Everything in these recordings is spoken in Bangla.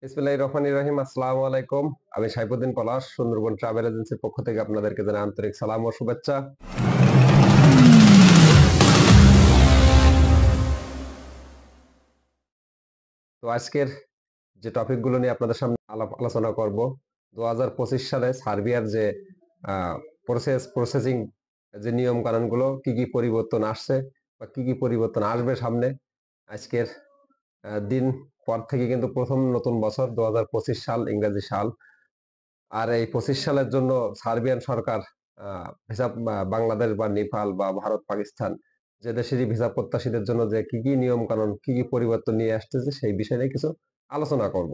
বিসমিল্লাহির রহমানির রহিম। আসসালামু আলাইকুম। আমি সাইফুদ্দিন পলাশ, সুন্দরবন ট্রাভেল এজেন্সির পক্ষ থেকে আপনাদেরকে জানাই আন্তরিক সালাম ও শুভেচ্ছা। তো আজকের যে টপিকগুলো নিয়ে আপনাদের সামনে আলোচনা করব, 2025 সালে সার্বিয়ার যে প্রসেসিং যে নিয়ম কানুনগুলো কি কি পরিবর্তন আসছে বা কি কি পরিবর্তন আসবে সামনে। আজকের দিন পর থেকে কিন্তু প্রথম নতুন বছর 2025 সাল, ইংরেজি সাল। আর এই 25 সালের জন্য সার্বিয়ান সরকার ভিসা বাংলাদেশ বা নেপাল বা ভারত পাকিস্তান যে দেশেরই ভিসা প্রত্যাশীদের জন্য যে কি কি নিয়ম কানুন কি কি পরিবর্তন নিয়ে আসতেছে সেই বিষয় নিয়ে কিছু আলোচনা করব।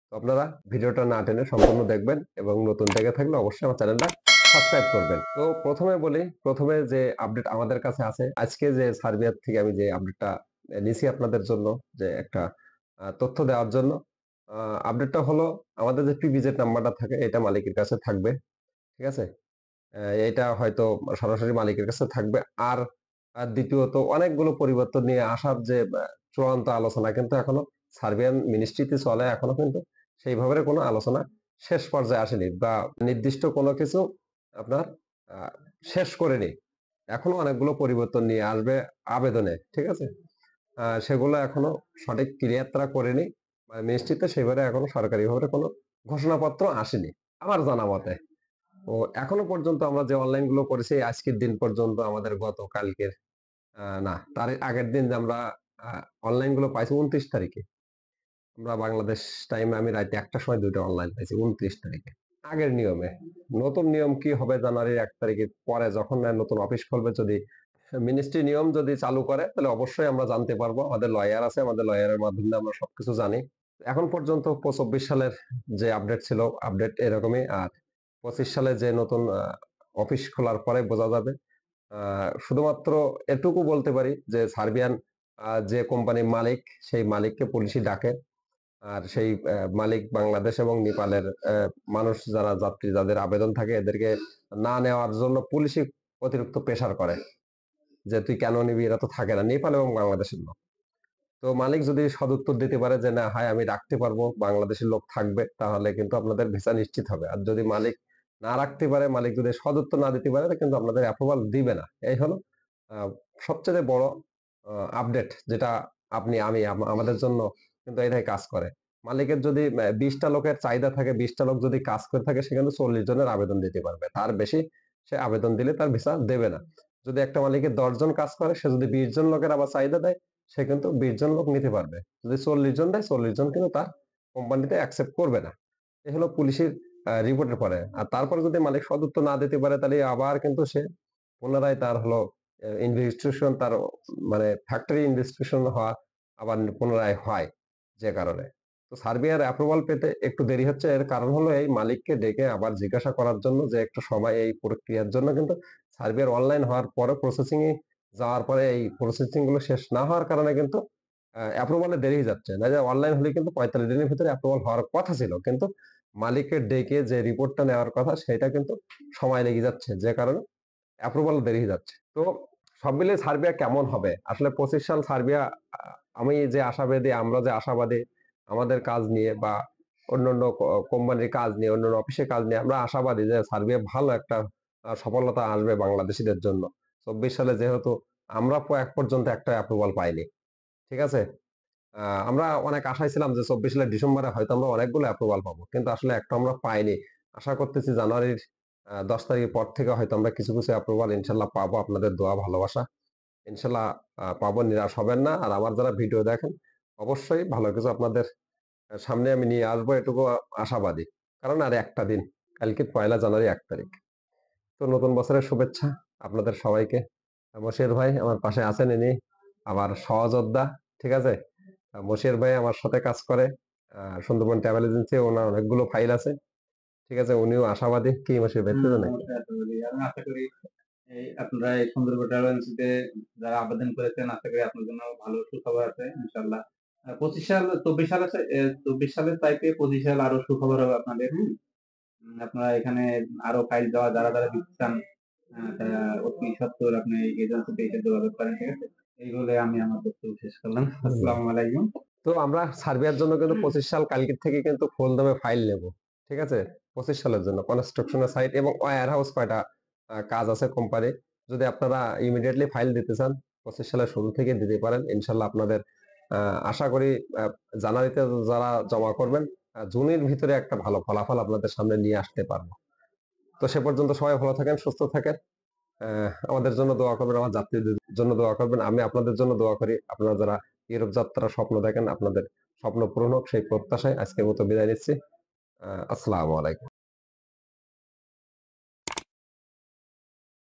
তো আপনারা ভিডিওটা না টেনে সম্পূর্ণ দেখবেন এবং নতুন দেখে থাকলে অবশ্যই আমার চ্যানেলটা সাবস্ক্রাইব করবেন। তো প্রথমে বলি, প্রথমে যে আপডেট আমাদের কাছে আছে আজকে, যে সার্বিয়ার থেকে আমি যে আপডেটটা নিছি আপনাদের জন্য, যে একটা তথ্য দেওয়ার জন্য। আপডেটটা হলো, আমাদের যে পিভিজেড নাম্বারটা থাকে এটা মালিকের কাছে থাকবে। ঠিক আছে? এটা হয়তো সরাসরি মালিকের কাছে থাকবে। আর দ্বিতীয়ত অনেকগুলো পরিবর্তন নিয়ে আসার যে চূড়ান্ত আলোচনা কিন্তু এখনো সার্বিয়ান মিনিস্ট্রিতে চলে, এখনো কিন্তু সেইভাবে কোনো আলোচনা শেষ পর্যায়ে আসেনি বা নির্দিষ্ট কোনো কিছু আপনার আহ, শেষ করেনি। এখনো অনেকগুলো পরিবর্তন নিয়ে আসবে আবেদনে। ঠিক আছে? সেগুলো এখনো সঠিক ক্লিয়ার তারা করেনি, মানে মিনিস্ট্রিতে সেভাবে এখনো সরকারিভাবে কোনো ঘোষণাপত্র আসেনি আমার জানা মতে। তো এখনো পর্যন্ত আমরা যে অনলাইন গুলো করেছি আজকের দিন পর্যন্ত, আমাদের গতকালকের না তার আগের দিন যে আমরা অনলাইন গুলো পাইছি 29 তারিখে। আমরা বাংলাদেশ টাইম আমি রাতে 1টার সময় দুইটা অনলাইন পাইছি 29 তারিখে। আগের নিয়মে নতুন নিয়ম কি হবে জানুয়ারির 1 তারিখের পরে, যখন নতুন অফিস খুলবে, যদি মিনিস্ট্রি নিয়ম যদি চালু করে তাহলে অবশ্যই আমরা জানতে পারবো। আমাদের লয়ার আছে, আমাদের লয়ারের মাধ্যমে আমরা সবকিছু জানি। এখন পর্যন্ত 24 সালের যে আপডেট ছিল, আপডেট এরকমই। আর 25 সালে যে নতুন অফিস খোলার পরে বোঝা যাবে। শুধুমাত্র এটুকু বলতে পারি যে সার্বিয়ান যে কোম্পানির মালিক, সেই মালিককে পুলিশই ডাকে। আর সেই মালিক বাংলাদেশ এবং নেপালের মানুষ, যারা যাত্রী যাদের আবেদন থাকে, এদেরকে না নেওয়ার জন্য পুলিশই অতিরিক্ত প্রেসার করে যে তুই কেন নিবি, এরা তো থাকে না, নেপাল এবং বাংলাদেশের লোক। তো মালিক যদি সদুত্তর দিতে পারে যে না, হয় আমি রাখতে পারবো, বাংলাদেশের লোক থাকবে, তাহলে কিন্তু আপনাদের ভিসা নিশ্চিত হবে। আর যদি মালিক না রাখতে পারে, মালিক যদি সদুত্তর না দিতে পারে, তাহলে কিন্তু আপনাদের অ্যাপ্রুভাল দিবে না। এই হলো সবচেয়ে বড় আপডেট, যেটা আপনি আমি আমাদের জন্য কিন্তু এটাই কাজ করে। মালিকের যদি 20টা লোকের চাহিদা থাকে, 20টা লোক যদি কাজ করে থাকে, সেখানে 40 জনের আবেদন দিতে পারবে, তার বেশি সে আবেদন দিলে তার ভিসা দেবে না। যদি একটা মালিকের 10 জন কাজ করে, সে যদি 20 জন লোকের আবার চাহিদা দেয়, সে কিন্তু 20 জন লোক নিতে পারবে। যদি 40 জন দেয়, 40 জন কিন্তু তার কোম্পানিতে অ্যাকসেপ্ট করবে না। এই হলো পুলিশের রিপোর্টের পরে। আর তারপরে যদি মালিক সদুত্তর না দিতে পারে, তাহলে আবার কিন্তু সে পুনরায় তার হলো ইনভেস্টিগেশন, তার মানে ফ্যাক্টরি ইনভেস্টিগেশন হওয়া আবার পুনরায় হয়, যে কারণে। তো সার্বিয়ার অ্যাপ্রুভাল পেতে একটু দেরি হচ্ছে। এর কারণ হলো এই মালিককে ডেকে আবার জিজ্ঞাসা করার জন্য যে একটু সময়, এই প্রক্রিয়ার জন্য কিন্তু সার্বিয়ার অনলাইন হওয়ার পরে প্রসেসিং এ যাওয়ার পরে এই প্রসেসিং গুলো শেষ না হওয়ার কারণে কিন্তু অ্যাপ্রুভালে দেরি হয়ে যাচ্ছে। না, যে অনলাইন হলে কিন্তু 45 দিনের ভিতরে অ্যাপ্রুভাল হওয়ার কথা ছিল, কিন্তু মালিকের ডেকে যে রিপোর্টটা নেওয়ার কথা সেটা কিন্তু সময় লেগে যাচ্ছে, যে কারণে অ্যাপ্রুভাল দেরি হয়ে যাচ্ছে। তো সব মিলিয়ে সার্বিয়া কেমন হবে আসলে 25 সাল সার্বিয়া, আমি যে আশাবাদী, আমরা যে আশাবাদী আমাদের কাজ নিয়ে বা অন্যান্য কোম্পানির কাজ নিয়ে, অন্যান্য অফিসের কাজ নিয়ে, আমরা আশাবাদী যে সার্বিয়া ভালো একটা সফলতা আসবে বাংলাদেশিদের জন্য। 24 সালে যেহেতু আমরা এক পর্যন্ত একটা অ্যাপ্রুভাল পাইনি। ঠিক আছে? আমরা অনেক আশায় ছিলাম যে 24 সালের ডিসেম্বরে হয়তো আমরা অনেকগুলো অ্যাপ্রুভাল পাবো, কিন্তু আসলে একটা আমরা পাইনি। আশা করতেছি জানুয়ারির 10 তারিখের পর থেকে হয়তো আমরা কিছু কিছু অ্যাপ্রুভাল ইনশাল্লাহ পাবো। আপনাদের দোয়া ভালোবাসা ইনশাল্লাহ পাবো, নিরাশ হবেন না। আর আমার যারা ভিডিও দেখেন, অবশ্যই ভালো কিছু আপনাদের সামনে আমি নিয়ে আসবো, এটুকু আশাবাদী। কারণ আর একটা দিন, কালকে 1 জানুয়ারি, 1 তারিখ। তো নতুন বছরের শুভেচ্ছা আপনাদের সবাইকে। মশির ভাই আমার পাশে আছেন, ইনি আমার সহযোদ্ধা। ঠিক আছে? মশির ভাই আমার সাথে কাজ করে সুন্দরবন ট্রাভেল এজেন্সি, ওনার অনেকগুলো ফাইল আছে। ঠিক আছে? উনিও আশাবাদী। কি মশির ভাই, তাই তো নাকি? অবশ্যই আশাবাদী। আমি আশা করি আপনারা এই সুন্দরবন ট্রাভেল এজেন্সিতে যারা আবেদন করেছেন, আশা করি আপনার জন্য ভালো সুখবর আছে ইনশাআল্লাহ। 25 সাল 24 সাল আছে, 24 সালের চাইতে 25 সাল আরো সুখবর হবে আপনাদের। আপনারা এখানে আরো ফাইল দেওয়া যারা দিতে চান, তারা অতি সত্বর আপনি এই এজেন্সিতে এসে যোগাযোগ করেন। ঠিক আছে? এই বলে আমি আমার বক্তব্য শেষ করলাম। ধন্যবাদ। আসসালামু আলাইকুম। তো আমরা সার্বিয়ার জন্য কিন্তু 25 সাল কালকের থেকে কিন্তু ফুল দামে ফাইল নেব। ঠিক আছে? 25 সালের জন্য কনস্ট্রাকশনের সাইট এবং ওয়্যার হাউস কয়টা কাজ আছে কোম্পানি। যদি আপনারা ইমিডিয়েটলি ফাইল দিতে চান 25 সালের শুরু থেকে দিতে পারেন। ইনশাআল্লাহ আপনাদের আশা করি আ জানুয়ারিতে যারা জমা করবেন জুনের ভিতরে একটা ভালো ফলাফল আপনাদের সামনে নিয়ে আসতে পারবো। তো সে পর্যন্ত সবাই ভালো থাকেন, সুস্থ থাকেন। আমাদের জন্য দোয়া করবেন, আমার যাত্রীদের জন্য দোয়া করবেন। আমি আপনাদের জন্য দোয়া করি। আপনারা যারা ইউরোপ যাত্রার স্বপ্ন দেখেন, আপনাদের স্বপ্ন পূরণ হোক সেই প্রত্যাশায় আজকের মতো বিদায় নিচ্ছি। আসসালামু আলাইকুম।